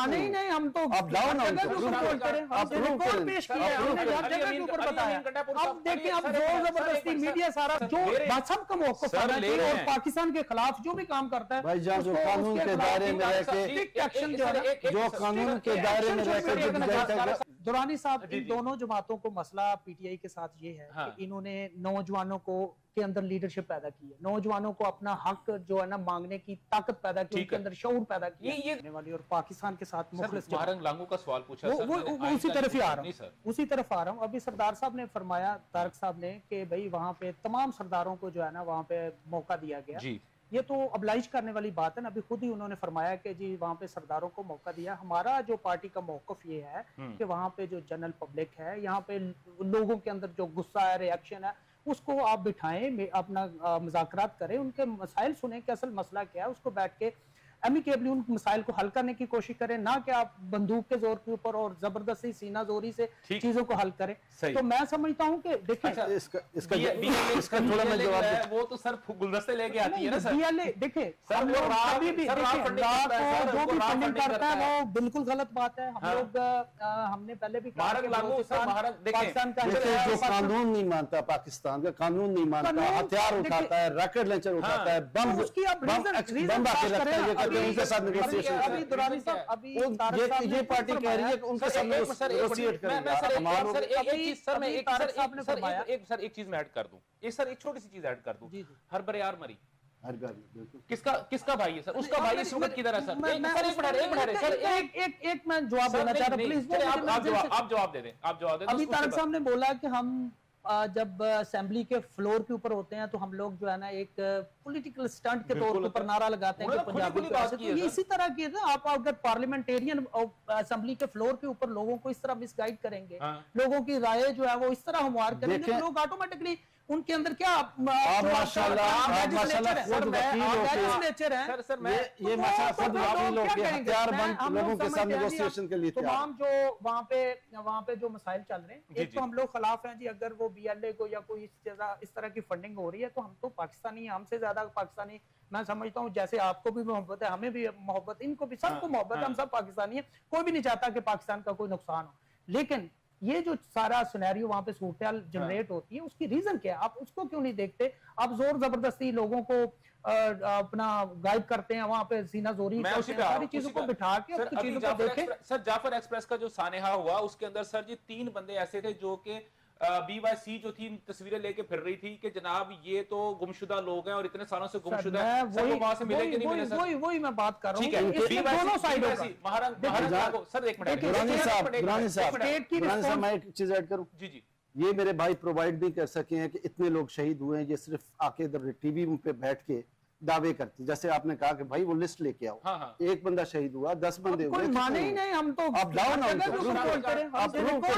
माने ही नहीं, हम तो आप लाओ ना रिपोर्ट पेश किया है, हमने हर जगह के ऊपर बताया। अब देखिए, अब जोर जबरदस्ती मीडिया सारा जो सबका मौक़िफ़ करना चाहिए और पाकिस्तान के खिलाफ जो भी काम करता है भाईजान, जो कानून के दायरे में रह के एक्शन जो कानून के दायरे में रह के दुरानी साहब, इन दोनों जमातों को मसला पीटीआई के साथ ये है कि इन्होंने नौजवानों को के अंदर लीडरशिप पैदा की है, नौजवानों को अपना हक जो है ना मांगने की ताकत पैदा की, उनके अंदर शऊर पैदा की है वाली। और पाकिस्तान के साथ मुखलिस लांगू का सवाल पूछा, वो उसी तरफ ही आ रहा हूँ, उसी तरफ आ रहा हूँ। अभी सरदार साहब ने फरमाया, तारक साहब ने, कि भाई वहां पे तमाम सरदारों को जो है ना वहां पे मौका दिया गया। ये तो अबलाइज करने वाली बात है ना। अभी खुद ही उन्होंने फरमाया कि जी वहां पे सरदारों को मौका दिया। हमारा जो पार्टी का मौकफ ये है कि वहां पे जो जनरल पब्लिक है, यहाँ पे लोगों के अंदर जो गुस्सा है, रिएक्शन है, उसको आप बिठाएं, अपना मुज़ाकरात करें, उनके मसाइल सुने कि असल मसला क्या है, उसको बैठ के एमिकेबली उन मसाइल को हल करने की कोशिश करें, ना कि आप बंदूक के जोर के ऊपर और जबरदस्ती सीना जोरी से चीजों को हल करें। तो मैं समझता हूँ कि देखिए, इसका थोड़ा मैं जवाब दूं। वो तो सर गुलदस्ते लेके आती है ना सर। देखिए, हम लोग अभी भी जो भी फंडिंग करता है वो बिल्कुल गलत बात है। हम लोग हमने पहले भी पाकिस्तान का जो कानून नहीं मानता, पाकिस्तान का कानून नहीं मानता, हथियार उठाता है, रॉकेट लॉन्चर उठाता है, बम उसकी आप रीजन रखता है, उनके साथ नेगोशिएशन। अभी दुरानी साहब, अभी ये पार्टी कह रही है कि उनके साथ नेगोशिएट करेंगे। एक चीज मैं ऐड कर दूं, एक छोटी सी चीज ऐड कर दूं। हर बरियार मरी किसका भाई है सर? उसका भाई इस वक्त किधर है सर? एक मैं जवाब देना चाह रहा हूं, प्लीज आप जवाब दे दें। अभी तारक साहब ने बोला कि हम जब असेंबली के फ्लोर के ऊपर होते हैं तो हम लोग जो है ना एक पॉलिटिकल स्टंट के तौर पर नारा लगाते हैं कि पंजाबी तो ये इसी तरह की है ना। आप अगर पार्लियामेंटेरियन असेंबली के फ्लोर के ऊपर लोगों को इस तरह मिसगाइड करेंगे, लोगों की राय जो है वो इस तरह हमवार करेंगे, तो लोग ऑटोमेटिकली उनके अंदर क्या तमाम जो वहाँ पे जो मसाइल चल रहे हैं, एक तो हम लोग खिलाफ हैं जी, अगर वो बीएलए को या कोई इस तरह की फंडिंग हो रही है तो हम तो पाकिस्तानी, हमसे ज्यादा पाकिस्तानी मैं समझता हूँ। जैसे आपको भी मोहब्बत है, हमें भी मोहब्बत, इनको भी, सबको मोहब्बत है, हम सब पाकिस्तानी है, कोई भी नहीं चाहता कि पाकिस्तान का कोई नुकसान हो। लेकिन ये जो सारा सिनेरियो वहां पे सूरत जनरेट होती है, उसकी रीजन क्या है? आप उसको क्यों नहीं देखते? आप जोर जबरदस्ती लोगों को अपना गायब करते हैं, वहां पे सीना जोरी सारी चीजों को बिठा के चीजों को देखें। सर जाफर एक्सप्रेस का जो सानेहा हुआ, उसके अंदर सर जी 3 बंदे ऐसे थे जो कि BYC जो थी तस्वीरें लेके फिर रही थी कि जनाब ये तो गुमशुदा लोग हैं और इतने सालों से गुमशुदा है, वहां से मिले कि नहीं मिले सर? वही मैं बात कर रहा हूं, दोनों साइडों का। सर एक मिनट, मैं एक चीज ऐड करूं। जी ये मेरे भाई प्रोवाइड नहीं कर सके हैं कि इतने लोग शहीद हुए हैं, ये सिर्फ आके इधर टीवी पे बैठ के दावे करती। जैसे आपने कहा कि भाई वो लिस्ट लेके आओ, एक बंदा शहीद हुआ, 10 बंदे हुए, माने ही नहीं, हम तो आप लाओ ना,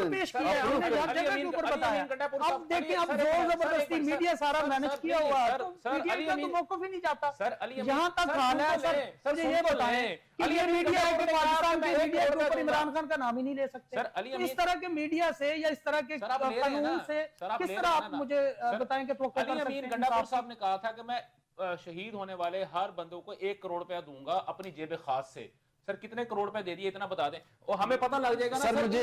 पेश किया है, हमने हर जगह के ऊपर बताया। अब देखिए, अब जोर जबरदस्ती मीडिया सारा मैनेज किया हुआ है, तो मीडिया का तो मौका भी नहीं जाता। यहाँ तक हाल है सर, ये बताएं कि ये मीडिया है कि पाकिस्तान के मीडिया के ऊपर इमरान खान का नाम ही नहीं ले सकते। इस तरह के मीडिया से या इस तरह के कानून से किस तरह आप मुझे बताएं कि गंडापुर साहब ने कहा था कि मैं शहीद होने वाले हर बंदों को 1 करोड़ रुपया दूंगा अपनी जेब खास से। सर कितने करोड़ रुपए दे दिए इतना बता दें और हमें पता लग जाएगा ना। सर मुझे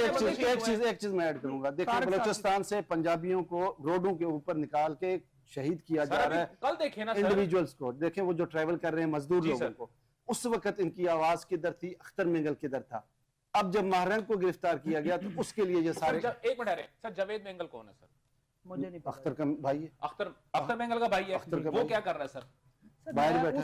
एक चीज मैं ऐड करूंगा। देखिए, बलूचिस्तान से पंजाबियों को रोडों के ऊपर निकाल के शहीद किया जा रहा है। कल देखे ना इंडिविजुअल्स को, देखें वो जो ट्रेवल कर रहे हैं मजदूर लोगों को, उस वक्त इनकी आवाज किधर थी? अख्तर मेंगल किधर था? अब जब महरंग को गिरफ्तार किया गया तो उसके लिए ये सारे। एक मिनट सर, जावेद मेंगल कौन है सर? मुझे नहीं पता। अख्तर का भाई है, अख्तर मेंगल का भाई है। वो क्या कर रहा है सर? बाहर बैठा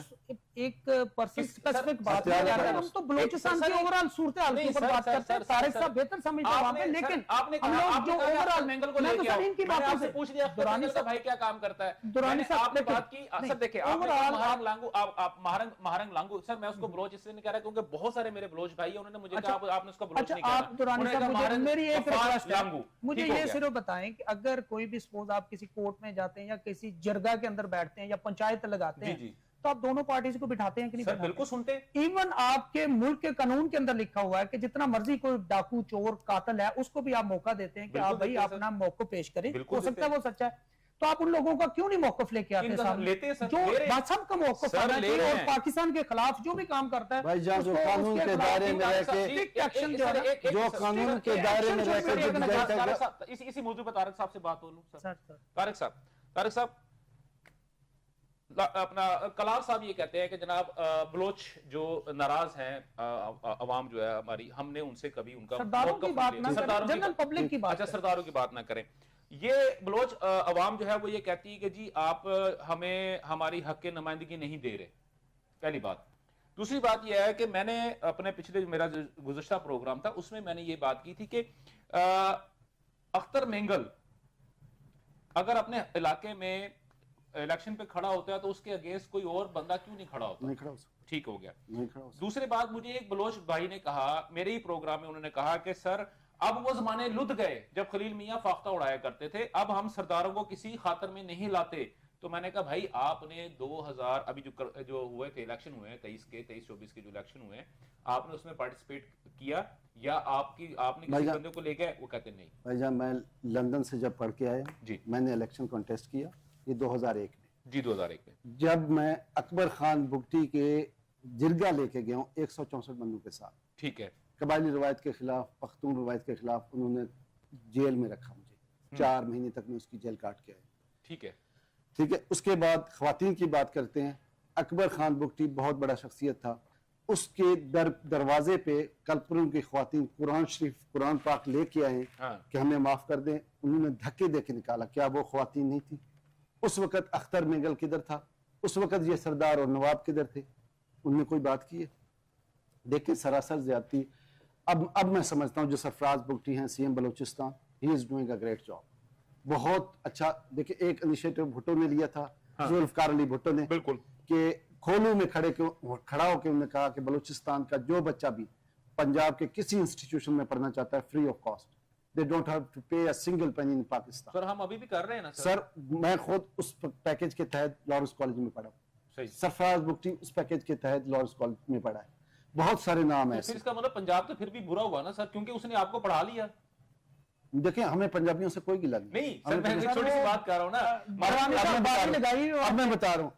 एक पर्सन स्पेसिफिक बात कर रहे हैं। हम तो बलूचिस्तान की ओवरऑल सूरत हाल के ऊपर बात करते हैं। तारिक साहब बेहतर समझते हैं वहां पे, लेकिन हम लोग जो ओवरऑल मेंगल को लेके आओ, इनकी बातों से पूछ लिया दुरानी साहब भाई क्या काम करता है। दुरानी साहब आपने बात की सर, देखिए ओवरऑल लांगू आप महारंग लांगू सर, मैं उसको बलोच इसलिए नहीं कह रहा क्योंकि बहुत सारे मेरे बलोच भाई है, उन्होंने मुझे कहा आपने उसको बलोच नहीं कहा। आप दुरानी साहब, मेरी एक रिक्वेस्ट है, मुझे ये सिर्फ बताएं कि अगर कोई भी सपोज आप किसी कोर्ट में जाते हैं या किसी जरगा के अंदर बैठते हैं या पंचायत लगाते हैं, तो आप दोनों पार्टीज को बिठाते हैं कि नहीं? सर बिल्कुल सुनते हैं। इवन आपके मुल्क के कानून के अंदर लिखा हुआ है कि जितना मर्जी कोई डाकू, चोर, कातिल है, उसको भी आप मौका देते हैं कि आप भाई अपना मौका पेश करें। हो सकता है वो सच्चा है। तो आप उन लोगों का क्यों नहीं मौकफ लेके आते सामने? लेते हैं सर, जो मजहब का मौकफ आना चाहिए और पाकिस्तान के खिलाफ जो भी काम करता है भाई जो कानून के दायरे में रह के एक्शन जो कानून के दायरे में रह के इसी मौजू पर तारक साहब से बात हो लूं सर। तारक साहब अपना कलार साहब ये कहते हैं कि जनाब बलोच जो नाराज हैं अवाम जो है हमारी, हमने उनसे कभी उनका सरदारों की बात ना करें, जनरल पब्लिक की बात। अच्छा, सरदारों की बात ना करें। ये बलोच अवाम जो है वो ये कहती है कि जी आप हमें हमारी हक की नुमाइंदगी नहीं दे रहे, पहली बात। दूसरी बात यह है कि मैंने अपने पिछले मेरा जो गुज़श्ता प्रोग्राम था उसमें मैंने ये बात की थी कि अख्तर मेंगल अगर अपने इलाके में इलेक्शन पे खड़ा होता है तो उसके अगेंस्ट कोई और बंदा क्यों नहीं खड़ा होता? नहीं खड़ा हो सकता। ठीक हो गया। नहीं खड़ा हो सकता। दूसरी बात, मुझे एक बलोच भाई ने कहा मेरे ही प्रोग्राम में, उन्होंने कहा कि सर अब वो जमाने लुट गए जब खलील मियां फाख्ता उड़ाया करते थे, अब हम सरदारों को किसी खातर में नहीं लाते। तो मैंने कहा भाई आपने 2000 अभी जो हुए थे इलेक्शन हुए हैं 23-24 के जो इलेक्शन हुए हैं, आपने उसमें पार्टिसिपेट किया या आपने किसी बंदे को लेके? वो कहते नहीं। भाईजान मैं लंदन से जब पढ़ के आया जी, मैंने इलेक्शन कॉन्टेस्ट किया, ये 2001 में। जी 2001 में जब मैं अकबर खान बुगटी के जिरगा लेके गया हूँ 164 बंदों के साथ। ठीक है। कबायली रवायत के खिलाफ, पख्तून रवायत के खिलाफ उन्होंने जेल में रखा मुझे 4 महीने तक मैं उसकी जेल काट के आया। ठीक है, ठीक है। उसके बाद ख्वातीन की बात करते हैं। अकबर खान बुगटी बहुत बड़ा शख्सियत था, उसके दरवाजे पे कलपुरों की ख्वातीन कुरान शरीफ कुरान पाक लेके आए कि हमें माफ कर दें, उन्होंने धक्के दे के निकाला। क्या वो ख्वातीन नहीं थी? उस वक्त अख्तर मेंगल किधर था? उस वक्त ये सरदार और नवाब किधर थे? उनने कोई बात की है? देखिए सरासर ज्यादती। अब मैं समझता हूँ जो सरफराज बुगटी हैं CM Balochistan, he is doing a great job, बहुत अच्छा। देखिए एक इनिशिएटिव भुट्टो ने लिया था, जुल्फकार अली भुट्टो ने, बिल्कुल, कि खोलू में खड़ा होकर उन्होंने कहा कि बलूचिस्तान का जो बच्चा भी पंजाब के किसी इंस्टीट्यूशन में पढ़ना चाहता है free of cost, they don't have to pay a single penny in Pakistan. Sir हम अभी भी कर रहे हैं ना सर मैं खुद उस पैकेज के तहत लॉरेंस कॉलेज में पढ़ा हूँ, सरफराज बुगटी उस पैकेज के तहत लॉरेंस कॉलेज में पढ़ा है। बहुत सारे नाम है। फिर इसका मतलब पंजाब तो फिर भी बुरा हुआ ना सर, क्योंकि उसने आपको पढ़ा लिया। देखिए हमें पंजाबियों से कोई गिला नहीं सर, मैं छोटी सी बात कर रहा हूँ ना। अब मैं बता रहा हूँ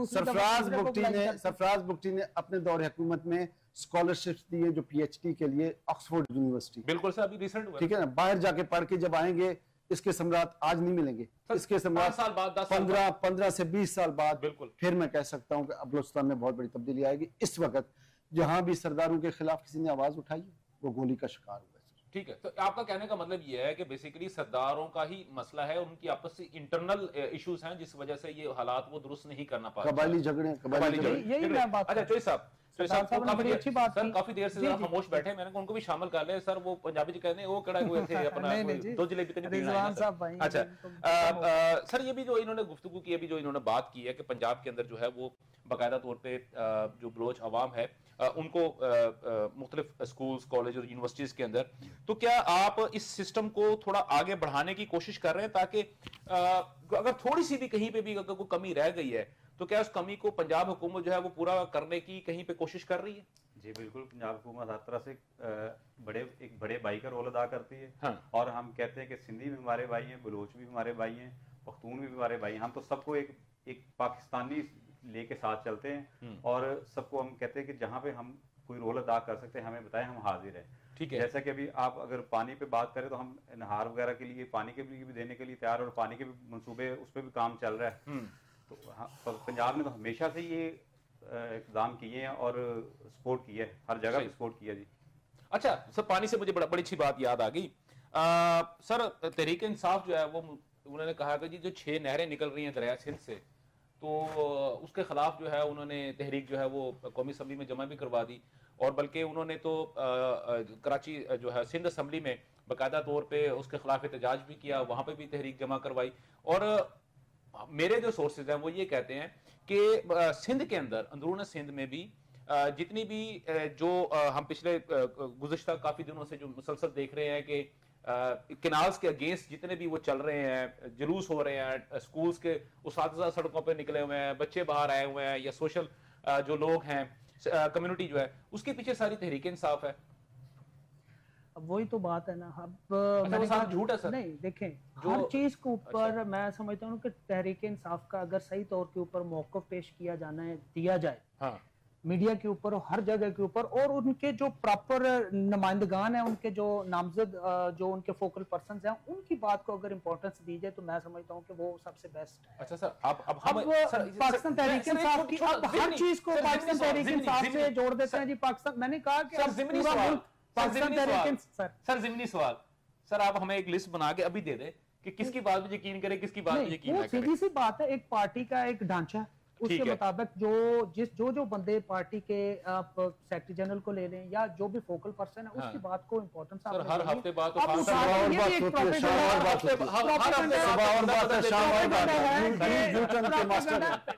सरफराज बुगटी ने अपने दौर हुकूमत में स्कॉलरशिप दिए जो पीएचडी के लिए ऑक्सफोर्ड यूनिवर्सिटी। बिल्कुल सर, अभी रिसेंट हुआ। ठीक है ना, बाहर जाके पढ़ के जब आएंगे इसके सम्राट आज नहीं मिलेंगे, इसके सम्राट 5 साल बाद 15 से 20 साल बाद बिल्कुल फिर मैं कह सकता हूँ कि बलूचिस्तान में बहुत बड़ी तब्दीली आएगी। इस वक्त जहां भी सरदारों के खिलाफ किसी ने आवाज उठाई वो गोली का शिकार हुआ। ठीक है, तो आपका कहने का मतलब ये है कि बेसिकली सरदारों का ही मसला है, उनकी आपस में इंटरनल इश्यूज हैं जिस वजह से ये हालात वो दुरुस्त नहीं करना पा रहे। कबायली झगड़े यही मैं बात। अच्छा चोई साहब अच्छी बात सर, काफी देर से खामोश बैठे, मैंने उनको भी शामिल कर लिया। सर वो पंजाबी जी कहने वो कड़ा हुए थे अपना 2 जलेबी का रिजवान साहब भाई। अच्छा सर, ये भी जो इन्होंने गुफ्तगू की, अभी जो इन्होंने बात की है कि पंजाब के अंदर जो है वो बाकायदा तौर पे जो बलोच अवाम है उनको मुख्तलिफ स्कूल्स कॉलेज और यूनिवर्सिटीज के अंदर, तो क्या आप इस सिस्टम को थोड़ा आगे बढ़ाने की कोशिश कर रहे हैं ताकि अगर थोड़ी सी भी कहीं पे भी अगर कोई कमी रह गई है तो क्या उस कमी को पंजाब हुकूमत जो है वो पूरा करने की कहीं पे कोशिश कर रही है? जी बिल्कुल, पंजाब हुकूमत हर तरह से एक बड़े भाई का रोल अदा करती है। हाँ। और हम कहते हैं कि सिंधी भी हमारे भाई हैं, बलोच भी हमारे भाई हैं, पख्तून भी हमारे भाई हैं। हम तो सबको एक पाकिस्तानी लेके साथ चलते हैं और सबको हम कहते हैं कि जहाँ पे हम कोई रोल अदा कर सकते हैं हमें बताएं, हम हाजिर हैं। ठीक है। जैसा कि अभी आप अगर पानी पे बात करें तो हम नहार वगैरह के लिए पानी के लिए भी देने के लिए तैयार, और पानी के भी मंसूबे उस पर भी काम चल रहा है। तो पंजाब ने तो हमेशा से ये इक़दाम किए हैं और सपोर्ट किया है, हर जगह पे सपोर्ट किया जी। अच्छा सर, पानी से मुझे बड़ी अच्छी बात याद आ गई। सर तहरीक इंसाफ जो है वो उन्होंने कहा कि जी जो 6 नहरें निकल रही हैं दरिया सिंध से, तो उसके खिलाफ जो है उन्होंने तहरीक जो है वो कौमी असम्बली में जमा भी करवा दी, और बल्कि उन्होंने तो कराची जो है सिंध असम्बली में बाकायदा तौर पे उसके खिलाफ एहतजाज भी किया, वहाँ पे भी तहरीक जमा करवाई। और मेरे जो सोर्सेज हैं वो ये कहते हैं कि सिंध के अंदर, अंदरून सिंध में भी जितनी भी जो हम पिछले गुज़श्ता काफ़ी दिनों से जो मुसलसल देख रहे हैं कि किनाल्स के अगेंस्ट जितने भी वो चल रहे हैं, जुलूस हो रहे हैं, स्कूल्स के उस्ताद सड़कों पर निकले हुए हैं, बच्चे बाहर आए हुए हैं, या सोशल जो लोग हैं कम्युनिटी जो है, उसके पीछे सारी तहरीक इंसाफ है। अब वही तो बात है ना। अब वो सारा झूठ है सर। नहीं देखें, हर चीज के ऊपर मैं समझता हूँ कि तहरीक इंसाफ का अगर सही तौर के ऊपर मौक़िफ़ पेश किया जाना है, दिया जाए, हाँ, मीडिया के ऊपर और हर जगह के ऊपर, और उनके जो प्रॉपर नुमाइंदगान है, उनके जो नामजद जो उनके फोकल पर्संस हैं, उनकी बात को अगर इंपॉर्टेंस दी जाए तो मैं समझता हूँ कि वो सबसे बेस्ट है। अच्छा सर, अब पाकिस्तान तहरीक इंसाफ की हर चीज को पाकिस्तान तहरीक इंसाफ से जोड़ देते हैं जी। पाकिस्तान, मैंने कहा कि पाकिस्तान तहरीक सर ज़िमनी सवाल सर, आप हमें एक लिस्ट बना के अभी दे दे कि किसकी बात पे यकीन करे, किसकी बात पे यकीन ना करे। सीधी सी बात है, एक पार्टी का एक ढांचा, उसके मुताबिक जो बंदे पार्टी के आप सेक्रेटरी जनरल को ले लें या जो भी फोकल पर्सन है, उसकी बात को इंपॉर्टेंस आप हर हफ्ते बात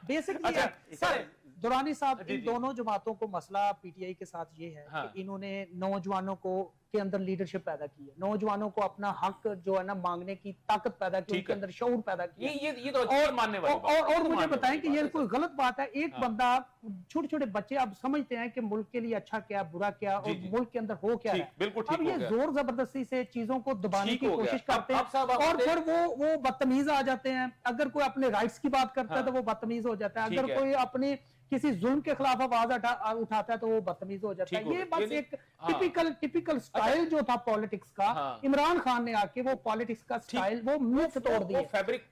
बेसिकली दुरानी साहब, इन दोनों जमातों को मसला पीटीआई के साथ ये है कि इन्होंने नौजवानों को के अंदर लीडरशिप पैदा की है, नौजवानों को अपना हक जो है ना मांगने की ताकत पैदा की, उनके अंदर शऊर पैदा किया। ये तो और मानने वाली बात है। और मुझे बताएं कि ये कोई गलत बात है? एक बंदा, छोटे छोटे बच्चे अब समझते हैं कि मुल्क के लिए अच्छा क्या बुरा क्या और मुल्क के अंदर हो क्या है। अब ये जोर जबरदस्ती से चीजों को दबाने की कोशिश करते हैं और फिर वो बदतमीज आ जाते हैं। अगर कोई अपने राइट्स की बात करता है तो वो बदतमीज हो जाता है, अगर कोई अपने किसी जुल्म के खिलाफ आवाज उठाता है तो वो बदतमीज हो जाता है। ये बस एक टिपिकल स्टाइल जो था पॉलिटिक्स का, इमरान खान ने आके वो पॉलिटिक्स का स्टाइल वो मुंह तोड़ दिया।